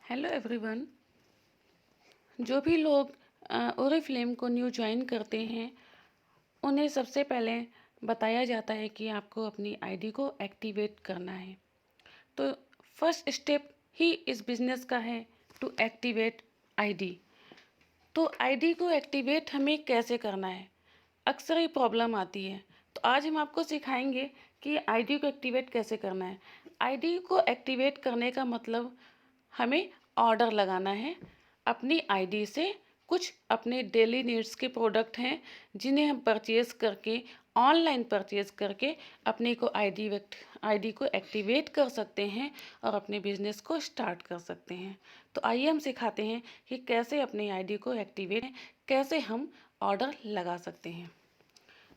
Hello everyone. जो भी लोग ओरिफ्लेम को न्यू ज्वाइन करते हैं उन्हें सबसे पहले बताया जाता है कि आपको अपनी आईडी को एक्टिवेट करना है। तो फर्स्ट स्टेप ही इस बिज़नेस का है टू एक्टिवेट आईडी। तो आईडी को एक्टिवेट हमें कैसे करना है, अक्सर ये प्रॉब्लम आती है। तो आज हम आपको सिखाएंगे कि आईडी को एक्टिवेट कैसे करना है। आईडी को एक्टिवेट करने का मतलब हमें ऑर्डर लगाना है अपनी आईडी से। कुछ अपने डेली नीड्स के प्रोडक्ट हैं जिन्हें हम परचेज़ करके, ऑनलाइन परचेज़ करके अपने को आईडी को एक्टिवेट कर सकते हैं और अपने बिजनेस को स्टार्ट कर सकते हैं। तो आइए हम सिखाते हैं कि कैसे अपनी आईडी को एक्टिवेट, कैसे हम ऑर्डर लगा सकते हैं।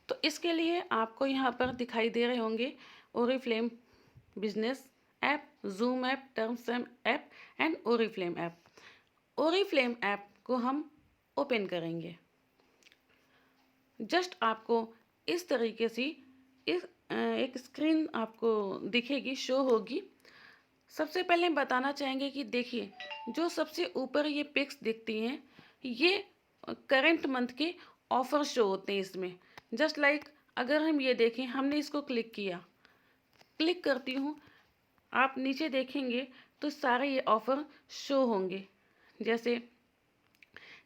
तो इसके लिए आपको यहाँ पर दिखाई दे रहे होंगे Oriflame business app, Zoom app, टर्म्सम app and Oriflame app. Oriflame app को हम ओपन करेंगे। जस्ट आपको इस तरीके से एक स्क्रीन आपको दिखेगी, शो होगी। सबसे पहले हम बताना चाहेंगे कि देखिए, जो सबसे ऊपर ये पिक्स दिखती हैं ये करंट मंथ के ऑफर शो होते हैं इसमें। जस्ट लाइक अगर हम ये देखें, हमने इसको क्लिक करती हूँ, आप नीचे देखेंगे तो सारे ये ऑफ़र शो होंगे। जैसे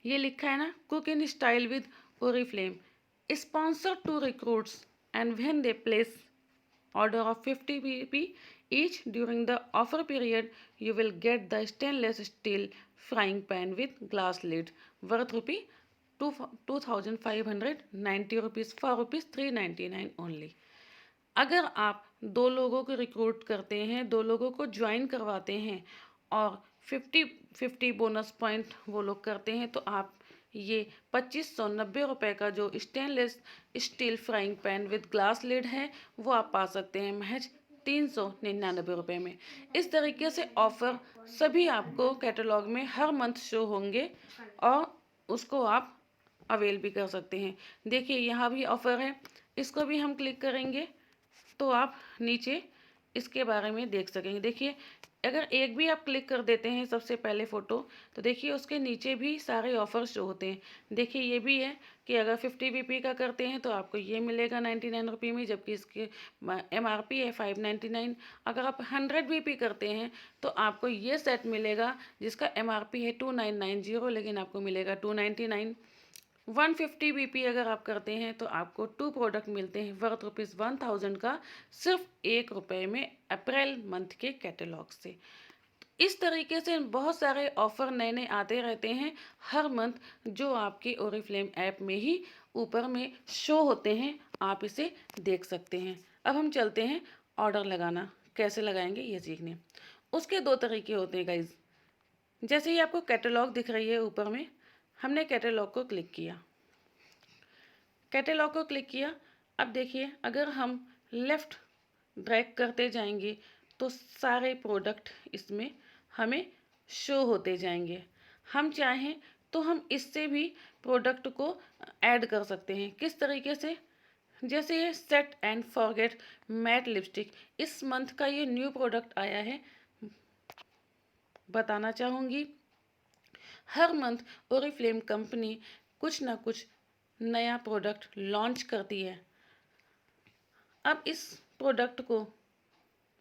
ये लिखा है ना, cook in style with Oriflame, sponsor two recruits and when they place order of 50 BP each during the offer period, you will get the stainless steel frying pan with glass lid worth rupee 2590 rupees for rupees 399 only। अगर आप 2 लोगों को recruit करते हैं, 2 लोगों को join करवाते हैं और 50-50 बोनस पॉइंट वो लोग करते हैं, तो आप ये 2590 रुपये का जो stainless steel frying pan with glass lid है वो आप पा सकते हैं महज 399 रुपये में। इस तरीके से ऑफ़र सभी आपको कैटलॉग में हर मंथ शो होंगे और उसको आप अवेल भी कर सकते हैं। देखिए यहाँ भी ऑफ़र है, इसको भी हम क्लिक करेंगे तो आप नीचे इसके बारे में देख सकेंगे। देखिए, अगर एक भी आप क्लिक कर देते हैं सबसे पहले फ़ोटो, तो देखिए उसके नीचे भी सारे ऑफ़र शो होते हैं। देखिए ये भी है कि अगर 50 बीपी का करते हैं तो आपको ये मिलेगा 99 रुपये में, जबकि इसके एमआरपी है 599। अगर आप 100 बीपी करते हैं तो आपको ये सेट मिलेगा जिसका एमआरपी है 2990, लेकिन आपको मिलेगा 299। 150 बीपी अगर आप करते हैं तो आपको 2 प्रोडक्ट मिलते हैं वर्थ रुपीज़ 1000 का, सिर्फ ₹1 में अप्रैल मंथ के कैटलॉग से। इस तरीके से बहुत सारे ऑफ़र नए नए आते रहते हैं हर मंथ, जो आपके ओरिफ्लेम ऐप में ही ऊपर में शो होते हैं, आप इसे देख सकते हैं। अब हम चलते हैं ऑर्डर लगाना कैसे लगाएंगे ये सीखने। उसके 2 तरीके होते हैं गाइज। जैसे ही आपको कैटलॉग दिख रही है ऊपर में, हमने कैटलॉग को क्लिक किया, कैटलॉग को क्लिक किया। अब देखिए, अगर हम लेफ़्ट ड्रैग करते जाएंगे तो सारे प्रोडक्ट इसमें हमें शो होते जाएंगे। हम चाहें तो हम इससे भी प्रोडक्ट को ऐड कर सकते हैं। किस तरीके से? जैसे ये set and forget matte lipstick, इस मंथ का ये न्यू प्रोडक्ट आया है। बताना चाहूँगी, हर मंथ ओरिफ्लेम कंपनी कुछ ना कुछ नया प्रोडक्ट लॉन्च करती है। अब इस प्रोडक्ट को,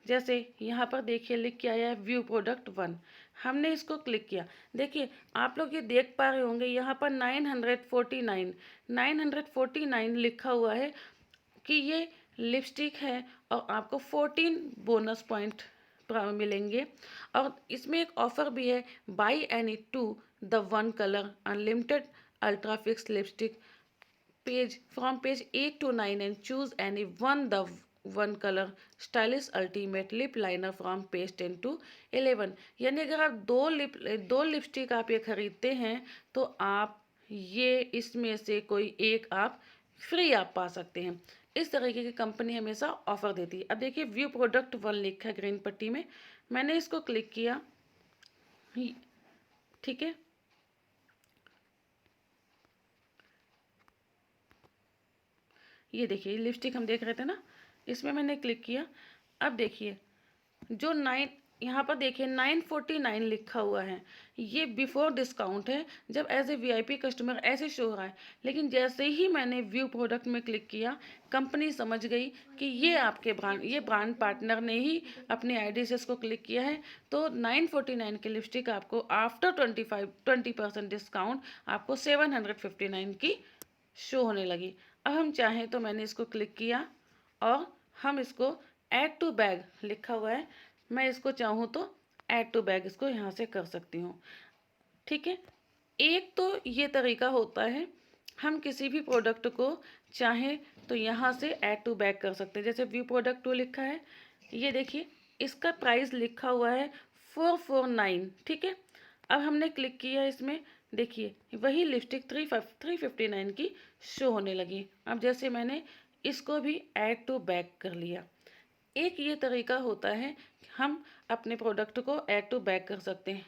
जैसे यहाँ पर देखिए लिख के आया है व्यू प्रोडक्ट 1, हमने इसको क्लिक किया। देखिए आप लोग ये देख पा रहे होंगे यहाँ पर 949 लिखा हुआ है कि ये लिपस्टिक है और आपको 14 बोनस पॉइंट मिलेंगे। और इसमें एक ऑफ़र भी है, by any two the 1 colour unlimited ultra fix lipstick from page 8 to 9 and choose any the 1 colour stylish ultimate lip liner from page 10 to 11। यानी अगर आप दो लिपस्टिक आप ये खरीदते हैं तो आप ये इसमें से कोई एक आप फ्री आप पा सकते हैं। इस तरीके की कंपनी हमेशा ऑफर देती है। अब देखिए व्यू प्रोडक्ट 1 लिखा है ग्रीन पट्टी में, मैंने इसको क्लिक किया, ठीक है। ये देखिए लिपस्टिक हम देख रहे थे ना, इसमें मैंने क्लिक किया। अब देखिए जो यहाँ पर देखिए 949 लिखा हुआ है, ये बिफोर डिस्काउंट है, जब एज ए वीआईपी कस्टमर ऐसे शो हो रहा है। लेकिन जैसे ही मैंने व्यू प्रोडक्ट में क्लिक किया, कंपनी समझ गई कि ये ब्रांड पार्टनर ने ही अपने आईडी से इसको क्लिक किया है। तो 949 की लिपस्टिक आपको आफ्टर 20% डिस्काउंट आपको 759 की शो होने लगी। अब हम चाहें तो मैंने इसको क्लिक किया और हम इसको ऐड टू बैग लिखा हुआ है, मैं इसको चाहूँ तो ऐड टू बैग इसको यहाँ से कर सकती हूँ। ठीक है, एक तो ये तरीका होता है, हम किसी भी प्रोडक्ट को चाहें तो यहाँ से ऐड टू बैग कर सकते हैं। जैसे व्यू प्रोडक्ट 2 लिखा है, ये देखिए इसका प्राइस लिखा हुआ है 449। ठीक है, अब हमने क्लिक किया इसमें, देखिए वही लिपस्टिक 359 की शो होने लगी। अब जैसे मैंने इसको भी ऐड टू बैग कर लिया। एक ये तरीका होता है कि हम अपने प्रोडक्ट को ऐड टू बैक कर सकते हैं।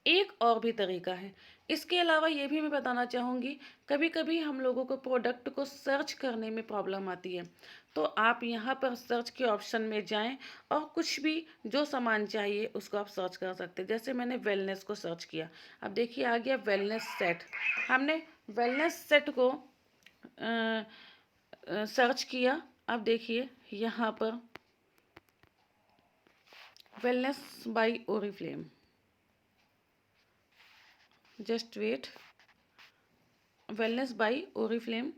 एक और भी तरीका है, इसके अलावा ये भी मैं बताना चाहूँगी, कभी कभी हम लोगों को प्रोडक्ट को सर्च करने में प्रॉब्लम आती है। तो आप यहाँ पर सर्च के ऑप्शन में जाएं और कुछ भी जो सामान चाहिए उसको आप सर्च कर सकते हैं। जैसे मैंने वेलनेस को सर्च किया, अब देखिए आ गया वेलनेस सेट। हमने वेलनेस सेट को सर्च किया, अब देखिए यहाँ पर wellness by Oriflame, just wait, wellness by Oriflame.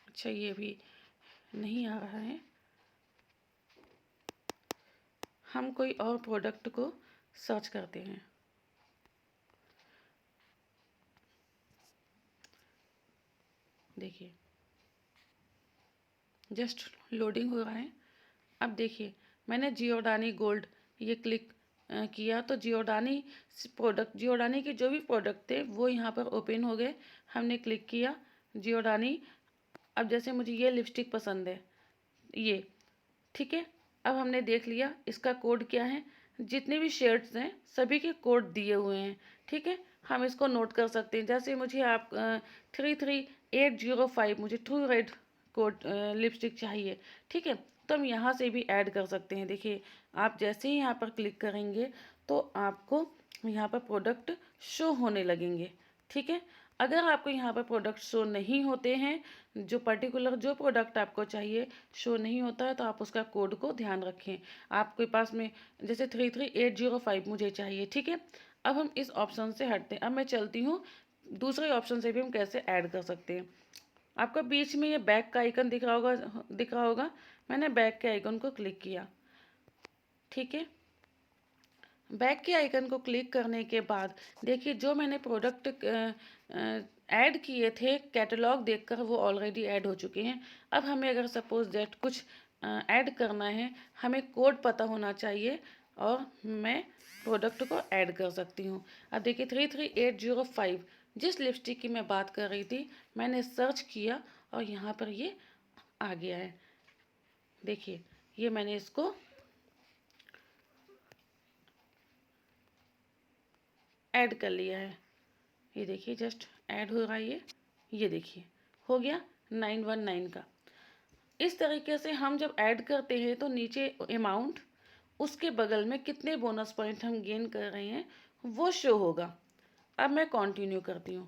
अच्छा ये भी नहीं आ रहा है, हम कोई और प्रोडक्ट को सर्च करते हैं। देखिए जस्ट लोडिंग हो रहा है। अब देखिए मैंने जियोडानी गोल्ड ये क्लिक किया तो जियोडानी के जो भी प्रोडक्ट थे वो यहाँ पर ओपन हो गए। हमने क्लिक किया जियोडानी। अब जैसे मुझे ये लिपस्टिक पसंद है, ये ठीक है, अब हमने देख लिया इसका कोड क्या है। जितने भी शेड्स हैं सभी के कोड दिए हुए हैं। ठीक है, हम इसको नोट कर सकते हैं। जैसे मुझे आप 33805 मुझे ट्रू रेड कोड लिपस्टिक चाहिए। ठीक है, तो हम यहाँ से भी ऐड कर सकते हैं। देखिए आप जैसे ही यहाँ पर क्लिक करेंगे तो आपको यहाँ पर प्रोडक्ट शो होने लगेंगे। ठीक है, अगर आपको यहाँ पर प्रोडक्ट शो नहीं होते हैं, जो पर्टिकुलर जो प्रोडक्ट आपको चाहिए शो नहीं होता है, तो आप उसका कोड को ध्यान रखें। आपके पास में जैसे 33805 मुझे चाहिए। ठीक है, अब हम इस ऑप्शन से हटते हैं। अब मैं चलती हूँ दूसरे ऑप्शन से भी हम कैसे ऐड कर सकते हैं। आपको बीच में ये बैक का आइकन दिख रहा होगा, मैंने बैक के आइकन को क्लिक किया। ठीक है, बैक के आइकन को क्लिक करने के बाद देखिए जो मैंने प्रोडक्ट ऐड किए थे कैटलॉग देखकर वो ऑलरेडी ऐड हो चुके हैं। अब हमें अगर सपोज दैट कुछ ऐड करना है, हमें कोड पता होना चाहिए और मैं प्रोडक्ट को ऐड कर सकती हूँ। अब देखिए 33805 जिस लिपस्टिक की मैं बात कर रही थी, मैंने सर्च किया और यहाँ पर ये आ गया है। देखिए ये मैंने इसको ऐड कर लिया है। ये देखिए जस्ट ऐड हो रहा है ये देखिए हो गया 919 का। इस तरीके से हम जब ऐड करते हैं तो नीचे अमाउंट, उसके बगल में कितने बोनस पॉइंट हम गेन कर रहे हैं वो शो होगा। अब मैं कंटिन्यू करती हूँ,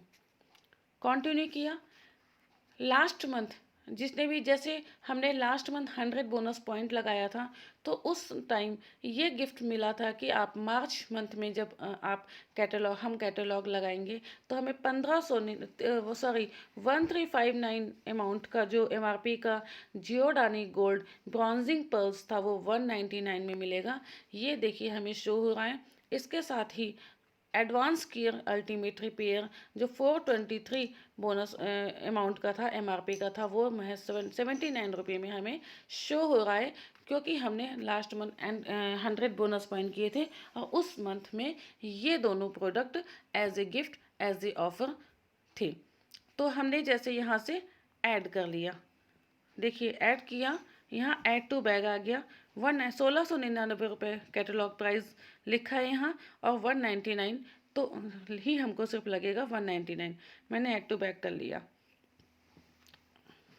कंटिन्यू किया। लास्ट मंथ जिसने भी, जैसे हमने लास्ट मंथ 100 बोनस पॉइंट लगाया था, तो उस टाइम ये गिफ्ट मिला था कि आप मार्च मंथ में जब आप हम कैटलॉग लगाएंगे तो हमें 1359 अमाउंट का जो MRP का जियोडानी गोल्ड ब्रॉन्जिंग पर्ल्स था वो 199 में मिलेगा। ये देखिए हमें शो हो रहा है। इसके साथ ही एडवांस केयर अल्टीमेट रिपेयर जो 423 बोनस अमाउंट का था, MRP का था, वो महज 79 रुपये में हमें शो हो रहा है, क्योंकि हमने लास्ट मंथ 100 बोनस पॉइंट किए थे और उस मंथ में ये दोनों product as a gift as a offer थे। तो हमने जैसे यहाँ से ऐड कर लिया, देखिए ऐड किया, यहाँ ऐड टू बैग आ गया। 1699 रुपये कैटलॉग प्राइस लिखा है यहाँ और 199 तो ही हमको सिर्फ लगेगा 199। मैंने ऐड टू बैग कर लिया।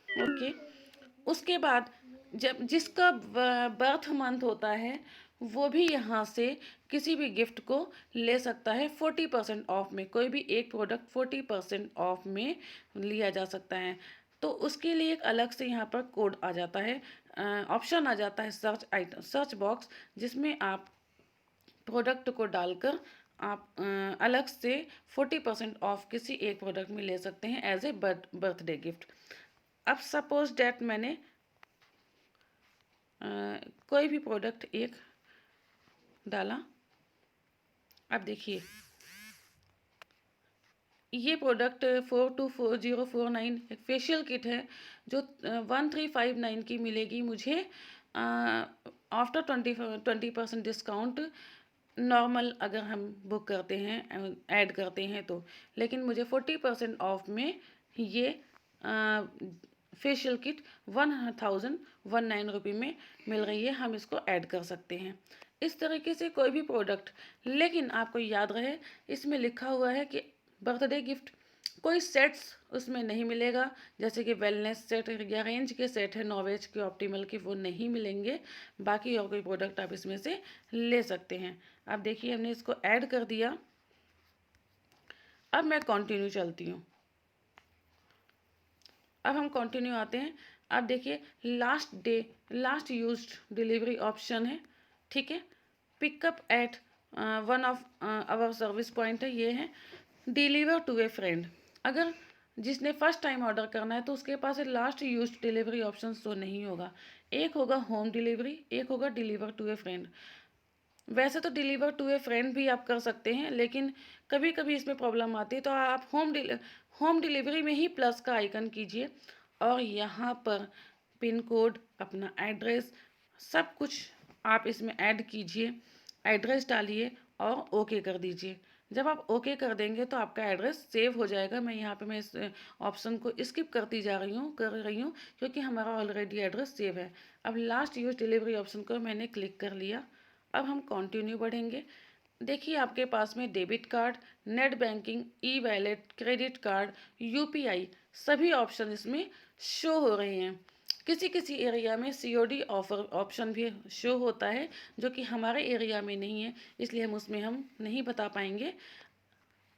ओके, उसके बाद जब जिसका बर्थ मंथ होता है वो भी यहाँ से किसी भी गिफ्ट को ले सकता है 40% ऑफ में। कोई भी एक प्रोडक्ट 40% ऑफ में लिया जा सकता है। तो उसके लिए एक अलग से यहाँ पर कोड आ जाता है, ऑप्शन आ जाता है सर्च आइटम, सर्च बॉक्स, जिसमें आप प्रोडक्ट को डालकर आप अलग से 40% ऑफ किसी एक प्रोडक्ट में ले सकते हैं एज ए बर्थडे गिफ्ट। अब सपोज डैट मैंने कोई भी प्रोडक्ट एक डाला। अब देखिए ये प्रोडक्ट 424049 एक फेशियल किट है जो 1359 की मिलेगी मुझे आफ्टर 20% डिस्काउंट, नॉर्मल अगर हम बुक करते हैं, ऐड करते हैं तो। लेकिन मुझे 40% ऑफ में ये फेशियल किट 1019 में मिल रही है। हम इसको ऐड कर सकते हैं इस तरीके से कोई भी प्रोडक्ट। लेकिन आपको याद रहे इसमें लिखा हुआ है कि बर्थडे गिफ्ट कोई सेट्स उसमें नहीं मिलेगा, जैसे कि वेलनेस सेट या रेंज के सेट है नॉवेज के, ऑप्टिमल के, वो नहीं मिलेंगे। बाकी और कोई प्रोडक्ट आप इसमें से ले सकते हैं। अब देखिए हमने इसको ऐड कर दिया। अब मैं कंटिन्यू चलती हूँ। अब हम कंटिन्यू आते हैं। अब देखिए लास्ट यूज्ड डिलीवरी ऑप्शन है, ठीक है। Pickup at one of our service point है, ये है डिलीवर टू ए फ्रेंड। अगर जिसने फर्स्ट टाइम ऑर्डर करना है तो उसके पास लास्ट यूज्ड डिलीवरी ऑप्शन तो नहीं होगा। एक होगा होम डिलीवरी, एक होगा डिलीवर टू ए फ्रेंड। वैसे तो डिलीवर टू ए फ्रेंड भी आप कर सकते हैं, लेकिन कभी कभी इसमें प्रॉब्लम आती है तो आप होम डिलीवरी में ही प्लस का आइकन कीजिए और यहाँ पर पिन कोड, अपना एड्रेस, सब कुछ आप इसमें ऐड कीजिए। एड्रेस डालिए और ओके कर दीजिए। जब आप ओके कर देंगे तो आपका एड्रेस सेव हो जाएगा। मैं यहाँ पे मैं इस ऑप्शन को स्किप कर रही हूँ क्योंकि हमारा ऑलरेडी एड्रेस सेव है। अब लास्ट यूज डिलीवरी ऑप्शन को मैंने क्लिक कर लिया। अब हम कंटिन्यू बढ़ेंगे। देखिए आपके पास में डेबिट कार्ड, नेट बैंकिंग, ई वैलेट, क्रेडिट कार्ड, यूपीआई, सभी ऑप्शन इसमें शो हो रहे हैं। किसी किसी एरिया में सीओडी ऑफर ऑप्शन भी शो होता है जो कि हमारे एरिया में नहीं है, इसलिए हम नहीं बता पाएंगे।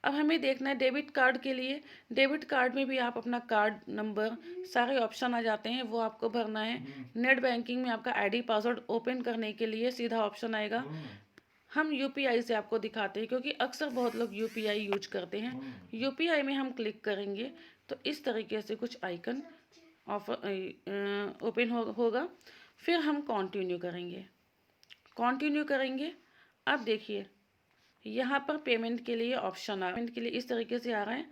अब हमें देखना है डेबिट कार्ड के लिए। डेबिट कार्ड में भी आप अपना कार्ड नंबर, सारे ऑप्शन आ जाते हैं, वो आपको भरना है। नेट बैंकिंग में आपका आईडी पासवर्ड ओपन करने के लिए सीधा ऑप्शन आएगा। हम यूपीआई से आपको दिखाते हैं क्योंकि अक्सर बहुत लोग यूपीआई यूज करते हैं। यूपीआई में हम क्लिक करेंगे तो इस तरीके से कुछ आइकन ओपन होगा। फिर हम कंटिन्यू करेंगे। अब देखिए यहाँ पर पेमेंट के लिए ऑप्शन पेमेंट के लिए इस तरीके से आ रहा है।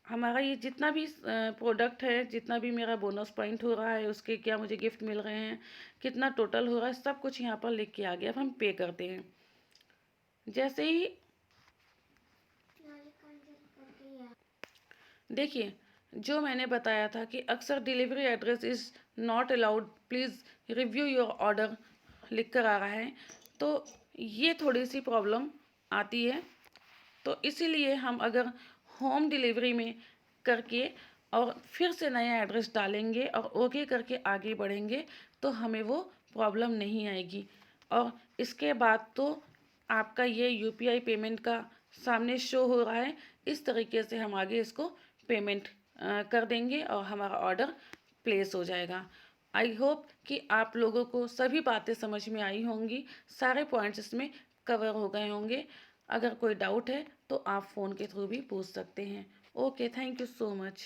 हमारा ये जितना भी प्रोडक्ट है, जितना भी मेरा बोनस पॉइंट हो रहा है, उसके क्या मुझे गिफ्ट मिल रहे हैं, कितना टोटल हो रहा है, सब कुछ यहाँ पर लिख के आ गया। अब हम पे करते हैं। जैसे ही देखिए जो मैंने बताया था कि अक्सर delivery address is not allowed, please review your order लिख कर आ रहा है, तो ये थोड़ी सी प्रॉब्लम आती है। तो इसीलिए हम अगर होम डिलीवरी में करके और फिर से नया एड्रेस डालेंगे और ओके करके आगे बढ़ेंगे तो हमें वो प्रॉब्लम नहीं आएगी। और इसके बाद तो आपका ये यूपीआई पेमेंट का सामने शो हो रहा है। इस तरीके से हम आगे इसको पेमेंट कर देंगे और हमारा ऑर्डर प्लेस हो जाएगा। आई होप कि आप लोगों को सभी बातें समझ में आई होंगी, सारे पॉइंट्स इसमें कवर हो गए होंगे। अगर कोई डाउट है तो आप फ़ोन के थ्रू भी पूछ सकते हैं। Okay, thank you so much.